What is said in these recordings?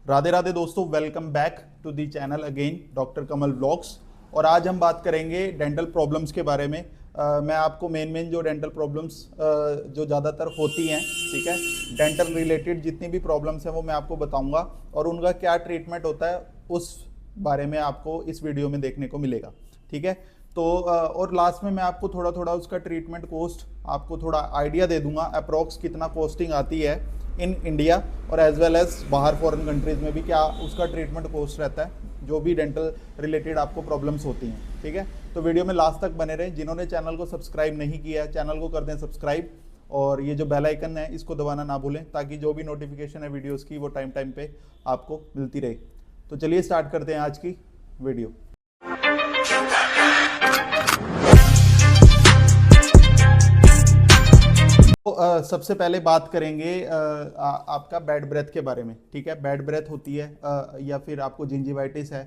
राधे राधे दोस्तों, welcome back to the channel again, doctor Kamal vlogs. और आज हम बात करेंगे डेंटल प्रॉब्लम्स के बारे में। मैं आपको मेन जो डेंटल प्रॉब्लम्स जो ज़्यादातर होती हैं, ठीक है, डेंटल रिलेटेड जितनी भी प्रॉब्लम्स हैं वो मैं आपको बताऊंगा और उनका क्या ट्रीटमेंट होता है उस बारे में आपको इस वीडियो में देखने को मिलेगा। ठीक है, तो और लास्ट में मैं आपको थोड़ा थोड़ा उसका ट्रीटमेंट कॉस्ट आपको थोड़ा आइडिया दे दूंगा, अप्रोक्स कितना कॉस्टिंग आती है इन इंडिया और एज वेल एज बाहर फॉरेन कंट्रीज़ में भी क्या उसका ट्रीटमेंट कॉस्ट रहता है जो भी डेंटल रिलेटेड आपको प्रॉब्लम्स होती हैं। ठीक है, तो वीडियो में लास्ट तक बने रहें। जिन्होंने चैनल को सब्सक्राइब नहीं किया है चैनल को कर दें सब्सक्राइब और ये जो बेल आइकन है इसको दबाना ना भूलें ताकि जो भी नोटिफिकेशन है वीडियोज़ की वो टाइम टाइम पे आपको मिलती रहे। तो चलिए स्टार्ट करते हैं आज की वीडियो। तो सबसे पहले बात करेंगे आपका बैड ब्रेथ के बारे में। ठीक है, बैड ब्रेथ होती है या फिर आपको जिंजिवाइटिस है।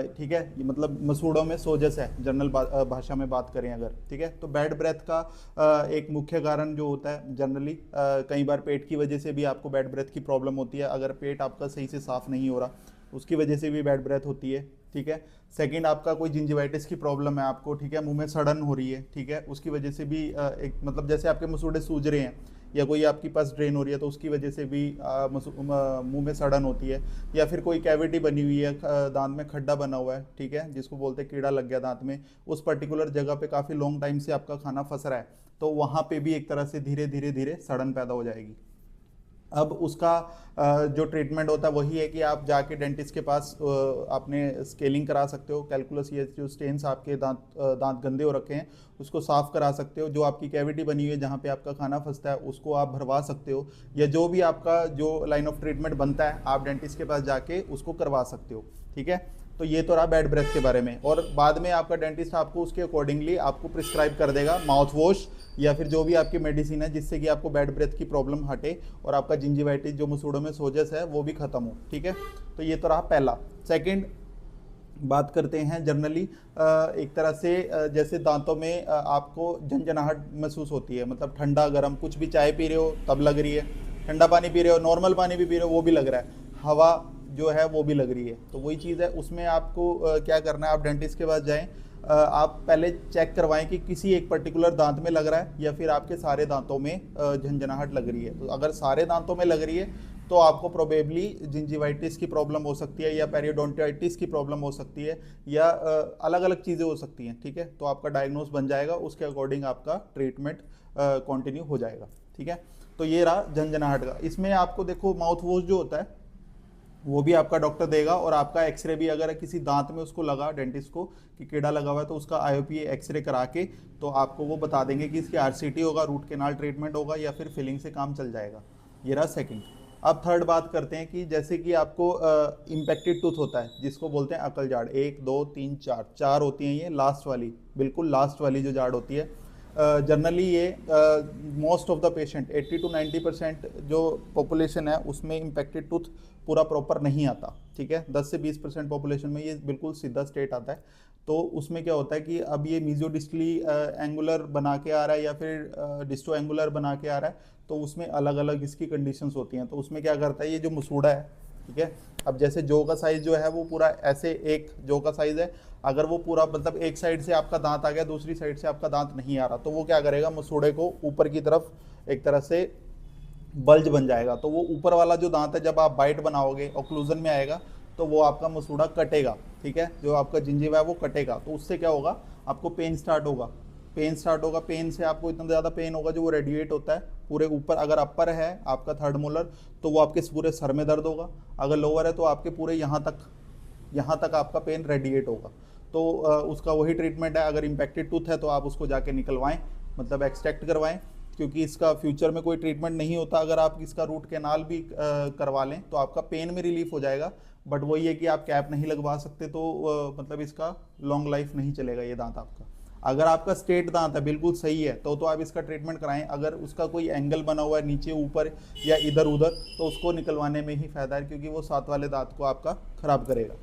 ठीक है, ये मतलब मसूड़ों में सोजस है जनरल भाषा में बात करें अगर। ठीक है, तो बैड ब्रेथ का एक मुख्य कारण जो होता है जनरली कई बार पेट की वजह से भी आपको बैड ब्रेथ की प्रॉब्लम होती है। अगर पेट आपका सही से साफ नहीं हो रहा उसकी वजह से भी बैड ब्रेथ होती है। ठीक है, सेकंड आपका कोई जिंजिवाइटिस की प्रॉब्लम है आपको, ठीक है, मुंह में सड़न हो रही है, ठीक है, उसकी वजह से भी एक मतलब जैसे आपके मसूड़े सूज रहे हैं या कोई आपकी पास ड्रेन हो रही है तो उसकी वजह से भी मुंह में सड़न होती है। या फिर कोई कैविटी बनी हुई है, दांत में खड्डा बना हुआ है, ठीक है, जिसको बोलते हैं कीड़ा लग गया दांत में, उस पर्टिकुलर जगह पे काफ़ी लॉन्ग टाइम से आपका खाना फंस रहा है तो वहाँ पे भी एक तरह से धीरे धीरे धीरे सड़न पैदा हो जाएगी। अब उसका जो ट्रीटमेंट होता है वही है कि आप जाके डेंटिस्ट के पास आपने स्केलिंग करा सकते हो, कैलकुलस, ये जो स्टेन्स आपके दांत गंदे हो रखे हैं उसको साफ करा सकते हो। जो आपकी कैविटी बनी हुई है जहाँ पे आपका खाना फंसता है उसको आप भरवा सकते हो, या जो भी आपका जो लाइन ऑफ ट्रीटमेंट बनता है आप डेंटिस्ट के पास जाके उसको करवा सकते हो। ठीक है, तो ये तो रहा बैड ब्रेथ के बारे में। और बाद में आपका डेंटिस्ट आपको उसके अकॉर्डिंगली आपको प्रिस्क्राइब कर देगा माउथ वॉश या फिर जो भी आपकी मेडिसिन है जिससे कि आपको बैड ब्रेथ की प्रॉब्लम हटे और आपका जिंजिवाइटिस जो मसूड़ों में सोजस है वो भी खत्म हो। ठीक है, तो ये तो रहा पहला। सेकंड बात करते हैं जनरली एक तरह से जैसे दांतों में आपको झंझनाहट महसूस होती है, मतलब ठंडा गर्म कुछ भी, चाय पी रहे हो तब लग रही है, ठंडा पानी पी रहे हो, नॉर्मल पानी भी पी रहे हो वो भी लग रहा है, हवा जो है वो भी लग रही है। तो वही चीज़ है, उसमें आपको क्या करना है, आप डेंटिस्ट के पास जाएं, आप पहले चेक करवाएं कि किसी एक पर्टिकुलर दांत में लग रहा है या फिर आपके सारे दांतों में झंझनाहट लग रही है। तो अगर सारे दांतों में लग रही है तो आपको प्रोबेबली जिंजिवाइटिस की प्रॉब्लम हो सकती है या पेरियोडोंटाइटिस की प्रॉब्लम हो सकती है या अलग अलग चीज़ें हो सकती हैं। ठीक है, तो आपका डायग्नोस बन जाएगा, उसके अकॉर्डिंग आपका ट्रीटमेंट कंटिन्यू हो जाएगा। ठीक है, तो ये रहा झंझनाहट का। इसमें आपको देखो माउथ वॉश जो होता है वो भी आपका डॉक्टर देगा और आपका एक्सरे भी, अगर किसी दांत में उसको लगा डेंटिस्ट को कि कीड़ा लगा हुआ है तो उसका आईओपी एक्सरे करा के तो आपको वो बता देंगे कि इसकी आरसीटी होगा, रूट केनाल ट्रीटमेंट होगा या फिर फिलिंग से काम चल जाएगा। ये रहा सेकंड। अब थर्ड बात करते हैं कि जैसे कि आपको इम्पेक्टेड टूथ होता है जिसको बोलते हैं अकल जाड़, एक दो तीन चार, चार होती हैं ये, लास्ट वाली, बिल्कुल लास्ट वाली जो जाड़ होती है। जनरली ये most of the patient 80 to 90% जो पॉपुलेशन है उसमें इम्पेक्टेड टूथ पूरा प्रॉपर नहीं आता। ठीक है, 10 से 20% पॉपुलेशन में ये बिल्कुल सीधा स्ट्रेट आता है। तो उसमें क्या होता है कि अब ये मीजोडिस्टली एंगुलर बना के आ रहा है या फिर डिस्टो एंगुलर बना के आ रहा है, तो उसमें अलग अलग इसकी कंडीशंस होती हैं। तो उसमें क्या करता है, ये जो मसूड़ा है, ठीक है, अब जैसे जो का साइज जो है वो पूरा ऐसे एक जो का साइज है, अगर वो पूरा मतलब एक साइड से आपका दांत आ गया दूसरी साइड से आपका दांत नहीं आ रहा तो वो क्या करेगा, मसूड़े को ऊपर की तरफ एक तरह से बल्ज बन जाएगा। तो वो ऊपर वाला जो दांत है जब आप बाइट बनाओगे ऑक्लूजन में आएगा तो वो आपका मसूड़ा कटेगा। ठीक है, जो आपका जिंजीवा है वो कटेगा, तो उससे क्या होगा, आपको पेन स्टार्ट होगा। पेन स्टार्ट होगा, पेन से आपको इतना ज़्यादा पेन होगा जो वो रेडिएट होता है पूरे ऊपर। अगर अपर है आपका थर्ड मोलर तो वो आपके पूरे सर में दर्द होगा, अगर लोअर है तो आपके पूरे यहाँ तक आपका पेन रेडिएट होगा। तो उसका वही ट्रीटमेंट है। अगर इम्पैक्टेड टूथ है तो आप उसको जाके निकलवाएं, मतलब एक्सट्रैक्ट करवाएं, क्योंकि इसका फ्यूचर में कोई ट्रीटमेंट नहीं होता। अगर आप इसका रूट कैनाल भी करवा लें तो आपका पेन में रिलीफ हो जाएगा, बट वही है कि आप कैप नहीं लगवा सकते, तो मतलब इसका लॉन्ग लाइफ नहीं चलेगा ये दांत आपका। अगर आपका स्ट्रेट दांत है बिल्कुल सही है तो आप इसका ट्रीटमेंट कराएं। अगर उसका कोई एंगल बना हुआ है नीचे ऊपर या इधर उधर तो उसको निकलवाने में ही फायदा है, क्योंकि वो साथ वाले दांत को आपका खराब करेगा।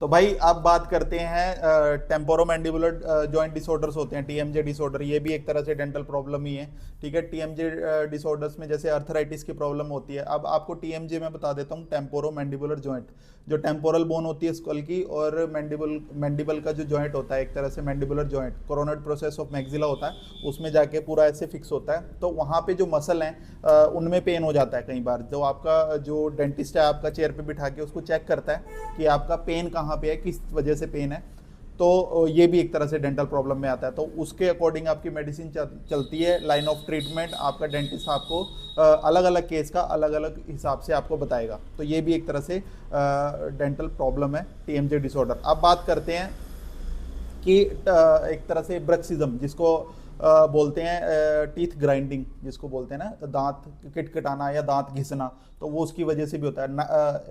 तो भाई अब बात करते हैं टेम्पोरोमैंडिबुलर जॉइंट डिसऑर्डर्स होते हैं, टीएमजे डिसऑर्डर, ये भी एक तरह से डेंटल प्रॉब्लम ही है। ठीक है, टीएमजे डिसऑर्डर्स में जैसे अर्थराइटिस की प्रॉब्लम होती है। अब आपको टीएमजे में बता देता हूँ, टेम्पोरोमैंडिबुलर जॉइंट, जो टेम्पोरल बोन होती है स्कल की, और मैंडिबल का जो जॉइंट होता है एक तरह से mandibular joint, coronal process of maxilla होता है, उसमें जाके पूरा ऐसे फिक्स होता है। तो वहाँ पे जो मसल हैं उनमें पेन हो जाता है कई बार। जो आपका जो डेंटिस्ट है आपका चेयर पे बिठा के उसको चेक करता है कि आपका पेन कहाँ पे है, किस वजह से पेन है, तो ये भी एक तरह से डेंटल प्रॉब्लम में आता है। तो उसके अकॉर्डिंग आपकी मेडिसिन चलती है, लाइन ऑफ ट्रीटमेंट आपका डेंटिस्ट आपको अलग अलग केस का अलग अलग हिसाब से आपको बताएगा। तो ये भी एक तरह से डेंटल प्रॉब्लम है, टीएमजे डिसऑर्डर। अब बात करते हैं कि एक तरह से ब्रक्सिज्म जिसको बोलते हैं, टीथ ग्राइंडिंग जिसको बोलते हैं ना, दांत किटकिटाना या दांत घिसना, तो वो उसकी वजह से भी होता है।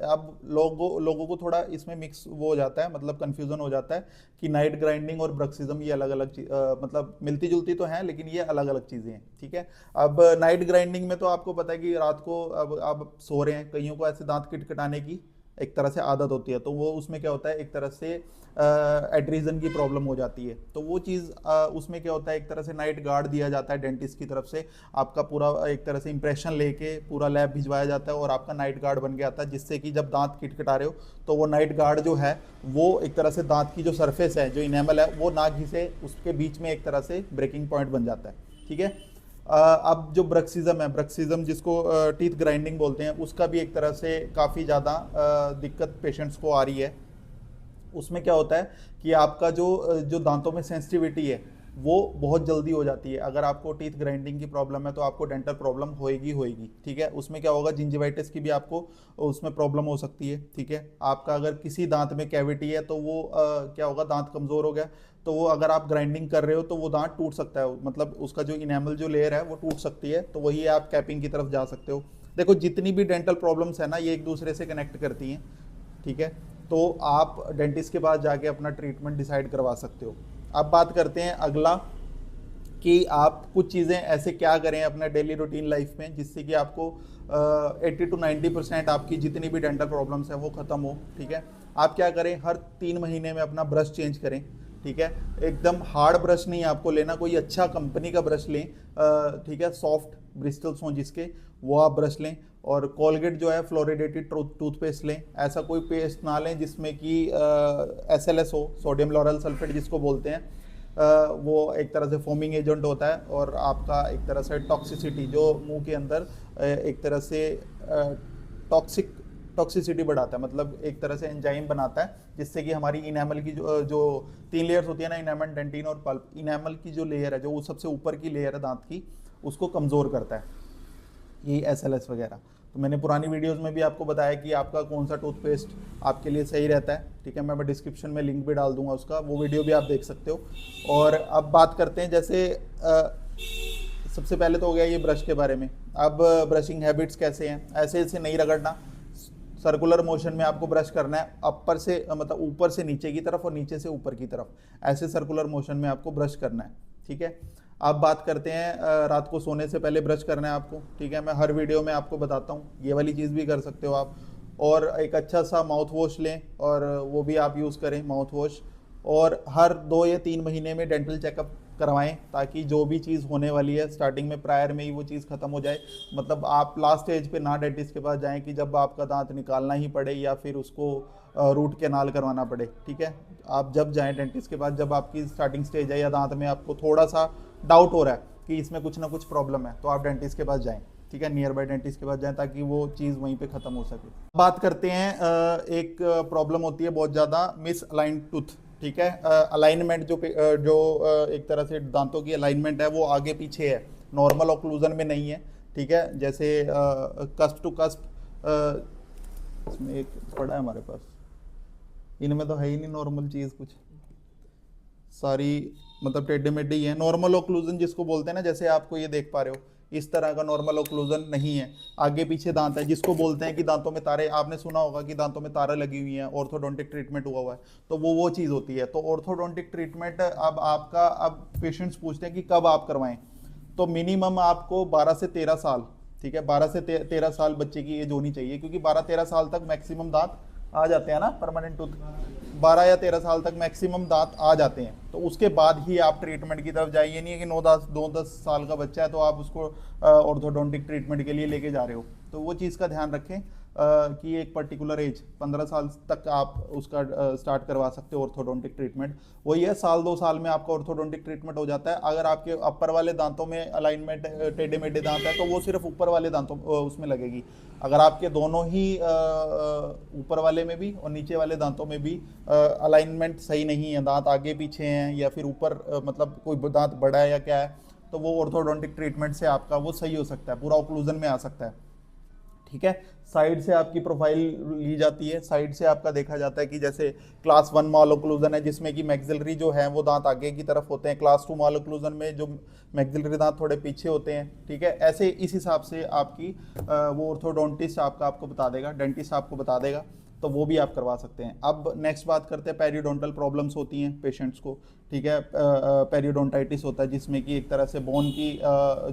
अब लोगों को थोड़ा इसमें मिक्स वो हो जाता है, मतलब कंफ्यूजन हो जाता है कि नाइट ग्राइंडिंग और ब्रक्सिज्म ये अलग अलग मतलब मिलती जुलती तो हैं लेकिन ये अलग अलग चीज़ें हैं। ठीक है, अब नाइट ग्राइंडिंग में तो आपको पता है कि रात को अब आप सो रहे हैं, कईयों को ऐसे दांत किटकिटाने की एक तरह से आदत होती है, तो वो उसमें क्या होता है, एक तरह से एड्रीजन की प्रॉब्लम हो जाती है। तो वो चीज़ उसमें क्या होता है, एक तरह से नाइट गार्ड दिया जाता है डेंटिस्ट की तरफ से, आपका पूरा एक तरह से इंप्रेशन लेके पूरा लैब भिजवाया जाता है और आपका नाइट गार्ड बन के आता है, जिससे कि जब दांत किटकिटा रहे हो तो वो नाइट गार्ड जो है वो एक तरह से दांत की जो सरफेस है, जो इनेमल है, वो ना घिसे, उसके बीच में एक तरह से ब्रेकिंग पॉइंट बन जाता है। ठीक है, अब जो ब्रक्सिज्म है, ब्रक्सिज्म जिसको टीथ ग्राइंडिंग बोलते हैं, उसका भी एक तरह से काफ़ी ज़्यादा दिक्कत पेशेंट्स को आ रही है। उसमें क्या होता है कि आपका जो दांतों में सेंसिटिविटी है वो बहुत जल्दी हो जाती है। अगर आपको टीथ ग्राइंडिंग की प्रॉब्लम है तो आपको डेंटल प्रॉब्लम होएगी होएगी। ठीक है, उसमें क्या होगा, जिंजिवाइटिस की भी आपको उसमें प्रॉब्लम हो सकती है। ठीक है, आपका अगर किसी दांत में कैविटी है तो वो क्या होगा, दांत कमज़ोर हो गया तो वो अगर आप ग्राइंडिंग कर रहे हो तो वो दांत टूट सकता है, मतलब उसका जो इनेमल जो लेयर है वो टूट सकती है, तो वही आप कैपिंग की तरफ जा सकते हो। देखो जितनी भी डेंटल प्रॉब्लम्स है ना, ये एक दूसरे से कनेक्ट करती हैं। ठीक है, तो आप डेंटिस्ट के पास जाके अपना ट्रीटमेंट डिसाइड करवा सकते हो। अब बात करते हैं अगला कि आप कुछ चीज़ें ऐसे क्या करें अपने डेली रूटीन लाइफ में जिससे कि आपको 80 to 90% आपकी जितनी भी डेंटल प्रॉब्लम्स हैं वो ख़त्म हो। ठीक है, आप क्या करें, हर 3 महीने में अपना ब्रश चेंज करें। ठीक है, एकदम हार्ड ब्रश नहीं आपको लेना, कोई अच्छा कंपनी का ब्रश लें। ठीक है, सॉफ्ट ब्रिस्टल्स हों जिसके, वो आप ब्रश लें। और कोलगेट जो है फ्लोरिडेटेड टूथपेस्ट लें, ऐसा कोई पेस्ट ना लें जिसमें कि SLS हो, सोडियम लॉरल सल्फेट जिसको बोलते हैं। वो एक तरह से फोमिंग एजेंट होता है और आपका एक तरह से टॉक्सिसिटी जो मुंह के अंदर एक तरह से टॉक्सिसिटी बढ़ाता है, मतलब एक तरह से एंजाइम बनाता है जिससे कि हमारी इनेमल की जो 3 लेयर्स होती है ना, इनेमल, डेंटिन और पल्प, इनेमल की जो लेयर है, जो सबसे ऊपर की लेयर है दांत की, उसको कमज़ोर करता है ये SLS वगैरह। तो मैंने पुरानी वीडियोस में भी आपको बताया कि आपका कौन सा टूथपेस्ट आपके लिए सही रहता है। ठीक है, मैं डिस्क्रिप्शन में लिंक भी डाल दूंगा उसका, वो वीडियो भी आप देख सकते हो। और अब बात करते हैं जैसे सबसे पहले तो हो गया ये ब्रश के बारे में। अब ब्रशिंग हैबिट्स कैसे हैं, ऐसे ऐसे नहीं रगड़ना, सर्कुलर मोशन में आपको ब्रश करना है, अपर से मतलब ऊपर से नीचे की तरफ और नीचे से ऊपर की तरफ, ऐसे सर्कुलर मोशन में आपको ब्रश करना है। ठीक है, अब बात करते हैं रात को सोने से पहले ब्रश करना है आपको। ठीक है, मैं हर वीडियो में आपको बताता हूँ, ये वाली चीज़ भी कर सकते हो आप। और एक अच्छा सा माउथ वॉश लें और वो भी आप यूज़ करें माउथ वॉश। और हर 2 या 3 महीने में डेंटल चेकअप करवाएं ताकि जो भी चीज़ होने वाली है स्टार्टिंग में, प्रायर में ही वो चीज़ ख़त्म हो जाए। मतलब आप लास्ट स्टेज पे ना डेंटिस्ट के पास जाएं कि जब आपका दांत निकालना ही पड़े या फिर उसको रूट कैनाल करवाना पड़े। ठीक है, आप जब जाएं डेंटिस्ट के पास जब आपकी स्टार्टिंग स्टेज है या दांत में आपको थोड़ा सा डाउट हो रहा है कि इसमें कुछ ना कुछ प्रॉब्लम है, तो आप डेंटिस्ट के पास जाएं। ठीक है, नियर बाय डेंटिस्ट के पास जाएं ताकि वो चीज़ वहीं पे ख़त्म हो सके। बात करते हैं एक प्रॉब्लम होती है बहुत ज़्यादा, मिस अलाइन टूथ। ठीक है, अलाइनमेंट जो एक तरह से दांतों की अलाइनमेंट है वो आगे पीछे है, नॉर्मल ऑक्लूजन में नहीं है। ठीक है, जैसे कस्प टू कस्प, इसमें एक पड़ा है हमारे पास, इनमें तो है ही नहीं नॉर्मल चीज़ कुछ, सारी मतलब टेढ़े मेढ़े ही है। नॉर्मल ऑक्लूजन जिसको बोलते हैं ना, जैसे आपको ये देख पा रहे हो, इस तरह का नॉर्मल ऑक्लूजन नहीं है। आगे पीछे दांत है जिसको बोलते हैं कि दांतों में तारे, आपने सुना होगा कि दांतों में तारे लगी हुई हैं, ऑर्थोडोंटिक ट्रीटमेंट हुआ हुआ है, तो वो चीज़ होती है। तो ऑर्थोडोंटिक ट्रीटमेंट अब पेशेंट्स पूछते हैं कि कब आप करवाएं, तो मिनिमम आपको 12 से 13 साल, ठीक है, 12 से 13 साल बच्चे की एज होनी चाहिए, क्योंकि 12-13 साल तक मैक्सिमम दांत आ जाते हैं ना परमानेंट टूथ। 12 या 13 साल तक मैक्सिमम दांत आ जाते हैं, तो उसके बाद ही आप ट्रीटमेंट की तरफ जाइए। नहीं है कि 9-10 साल का बच्चा है तो आप उसको ऑर्थोडोंटिक ट्रीटमेंट के लिए लेके जा रहे हो। तो वो चीज़ का ध्यान रखें कि एक पर्टिकुलर एज 15 साल तक आप उसका स्टार्ट करवा सकते हो ऑर्थोडोंटिक ट्रीटमेंट। वही है, 1-2 साल में आपका ऑर्थोडोंटिक ट्रीटमेंट हो जाता है। अगर आपके अपर वाले दांतों में अलाइनमेंट टेढ़े मेढ़े दांत है तो वो सिर्फ ऊपर वाले दांतों उसमें लगेगी। अगर आपके दोनों ही ऊपर वाले में भी और नीचे वाले दांतों में भी अलाइनमेंट सही नहीं है, दांत आगे पीछे हैं या फिर ऊपर मतलब कोई दांत बड़ा है या क्या है, तो वो ऑर्थोडोंटिक ट्रीटमेंट से आपका वो सही हो सकता है, पूरा ओक्लूजन में आ सकता है। ठीक है, साइड से आपकी प्रोफाइल ली जाती है, साइड से आपका देखा जाता है कि जैसे क्लास 1 माल ओक्लूजन है जिसमें कि मैक्सिलरी जो है वो दांत आगे की तरफ होते हैं, क्लास 2 माल ओक्लूजन में जो मैक्सिलरी दांत थोड़े पीछे होते हैं। ठीक है, ऐसे इस हिसाब से आपकी वो ऑर्थोडोंटिस्ट आपको बता देगा, डेंटिस्ट आपको बता देगा, तो वो भी आप करवा सकते हैं। अब नेक्स्ट बात करते हैं, पेरियोडोंटल प्रॉब्लम्स होती हैं पेशेंट्स को। ठीक है, पेरियोडोंटाइटिस होता है जिसमें कि एक तरह से बोन की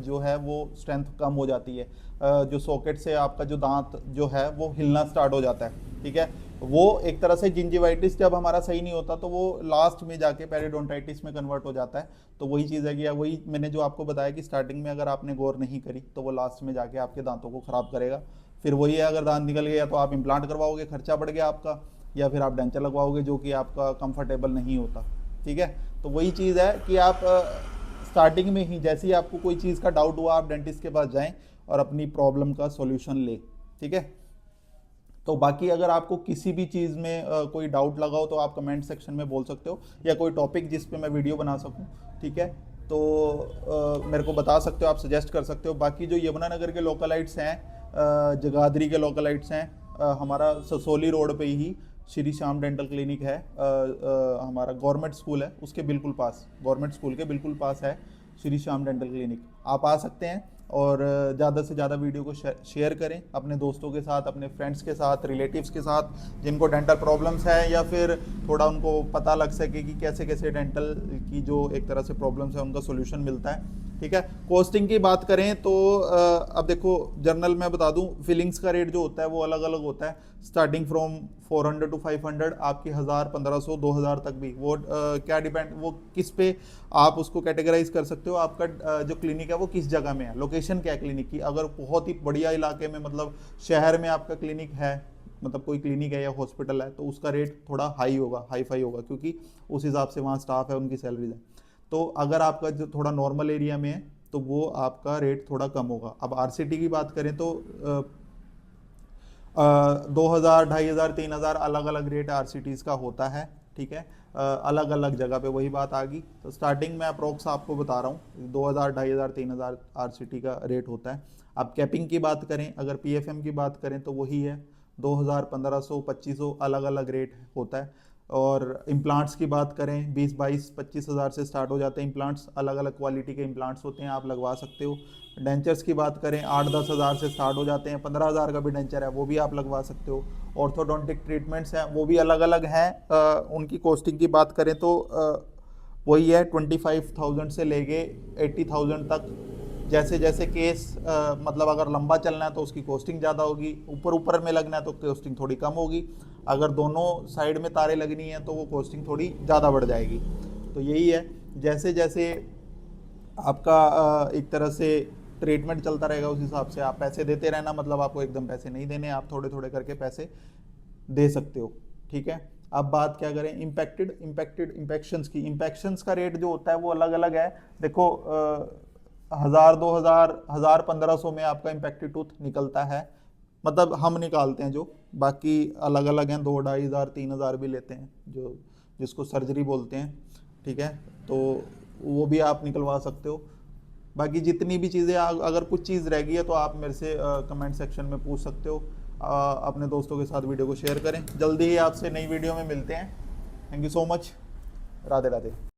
जो है वो स्ट्रेंथ कम हो जाती है, जो सॉकेट से आपका जो दांत जो है वो हिलना स्टार्ट हो जाता है। ठीक है, वो एक तरह से जिंजिवाइटिस जब हमारा सही नहीं होता तो वो लास्ट में जाके पेरियोडोंटाइटिस में कन्वर्ट हो जाता है। तो वही चीज़ है कि वही मैंने जो आपको बताया कि स्टार्टिंग में अगर आपने गौर नहीं करी तो वो लास्ट में जाके आपके दांतों को ख़राब करेगा। फिर वही है, अगर दांत निकल गया तो आप इम्प्लांट करवाओगे, खर्चा बढ़ गया आपका, या फिर आप डेंचर लगवाओगे जो कि आपका कंफर्टेबल नहीं होता। ठीक है, तो वही चीज़ है कि आप स्टार्टिंग में ही जैसे ही आपको कोई चीज़ का डाउट हुआ आप डेंटिस्ट के पास जाएं और अपनी प्रॉब्लम का सॉल्यूशन लें। ठीक है, तो बाकी अगर आपको किसी भी चीज़ में कोई डाउट लगा हो तो आप कमेंट सेक्शन में बोल सकते हो, या कोई टॉपिक जिस पे मैं वीडियो बना सकूं, ठीक है, तो मेरे को बता सकते हो, आप सजेस्ट कर सकते हो। बाकी जो यमुनानगर के लोकलाइट्स हैं, जगाधरी के लोकलाइट्स हैं, हमारा ससोली रोड पे ही श्री श्याम डेंटल क्लिनिक है, हमारा गवर्नमेंट स्कूल है उसके बिल्कुल पास, गवर्नमेंट स्कूल के बिल्कुल पास है श्री श्याम डेंटल क्लिनिक। आप आ सकते हैं और ज़्यादा से ज़्यादा वीडियो को शेयर करें अपने दोस्तों के साथ, अपने फ्रेंड्स के साथ, रिलेटिव्स के साथ जिनको डेंटल प्रॉब्लम्स है, या फिर थोड़ा उनको पता लग सके कि कैसे कैसे डेंटल की जो एक तरह से प्रॉब्लम्स है उनका सोल्यूशन मिलता है। ठीक है, कॉस्टिंग की बात करें तो अब देखो जनरल मैं बता दूं, फिलिंग्स का रेट जो होता है वो अलग अलग होता है, स्टार्टिंग फ्रॉम 400 to 500, आपकी 1000, 1500, 2000 तक भी। वो क्या डिपेंड, वो किस पे आप उसको कैटेगराइज कर सकते हो, आपका जो क्लिनिक है वो किस जगह में है, लोकेशन क्या है क्लिनिक की। अगर बहुत ही बढ़िया इलाके में, मतलब शहर में आपका क्लिनिक है, मतलब कोई क्लिनिक है या हॉस्पिटल है, तो उसका रेट थोड़ा हाई होगा, हाई फाई होगा, क्योंकि उस हिसाब से वहाँ स्टाफ है, उनकी सैलरीज है। तो अगर आपका जो थोड़ा नॉर्मल एरिया में है तो वो आपका रेट थोड़ा कम होगा। अब आरसीटी की बात करें तो 2000, 2500, 3000 अलग अलग रेट आरसीटीज़ का होता है। ठीक है, अलग अलग जगह पे वही बात आ गई। तो स्टार्टिंग में अप्रोक्स आपको बता रहा हूँ 2000, 2500, 3000 आरसीटी का रेट होता है। अब कैपिंग की बात करें, अगर पीएफएम की बात करें तो वही है 2000, 1500, 2500 अलग अलग रेट होता है। और इम्प्लांट्स की बात करें 20, 22, 25 हज़ार से स्टार्ट हो जाते हैं इम्प्लांट्स, अलग अलग क्वालिटी के इम्प्लांट्स होते हैं, आप लगवा सकते हो। डेंचर्स की बात करें 8-10 हज़ार से स्टार्ट हो जाते हैं, 15 हज़ार का भी डेंचर है वो भी आप लगवा सकते हो। ऑर्थोडोंटिक ट्रीटमेंट्स हैं वो भी अलग अलग हैं, उनकी कॉस्टिंग की बात करें तो वही है 25,000 से लेके 80,000 तक। जैसे जैसे केस मतलब अगर लंबा चलना है तो उसकी कॉस्टिंग ज़्यादा होगी, ऊपर ऊपर में लगना है तो कॉस्टिंग थोड़ी कम होगी, अगर दोनों साइड में तारें लगनी है तो वो कॉस्टिंग थोड़ी ज़्यादा बढ़ जाएगी। तो यही है, जैसे जैसे आपका एक तरह से ट्रीटमेंट चलता रहेगा उस हिसाब से आप पैसे देते रहना, मतलब आपको एकदम पैसे नहीं देने, आप थोड़े थोड़े करके पैसे दे सकते हो। ठीक है, अब बात क्या करें इम्पेक्शंस की। इम्पेक्शंस का रेट जो होता है वो अलग अलग है। देखो 1000, 2000, 1000, 1500 में आपका इम्पैक्टेड टूथ निकलता है, मतलब हम निकालते हैं जो, बाकी अलग अलग हैं, 2, 2500, 3000 भी लेते हैं, जो जिसको सर्जरी बोलते हैं। ठीक है, तो वो भी आप निकलवा सकते हो। बाकी जितनी भी चीज़ें, अगर कुछ चीज़ रह गई है तो आप मेरे से कमेंट सेक्शन में पूछ सकते हो। अपने दोस्तों के साथ वीडियो को शेयर करें। जल्दी ही आपसे नई वीडियो में मिलते हैं। Thank you so much. Radhe Radhe.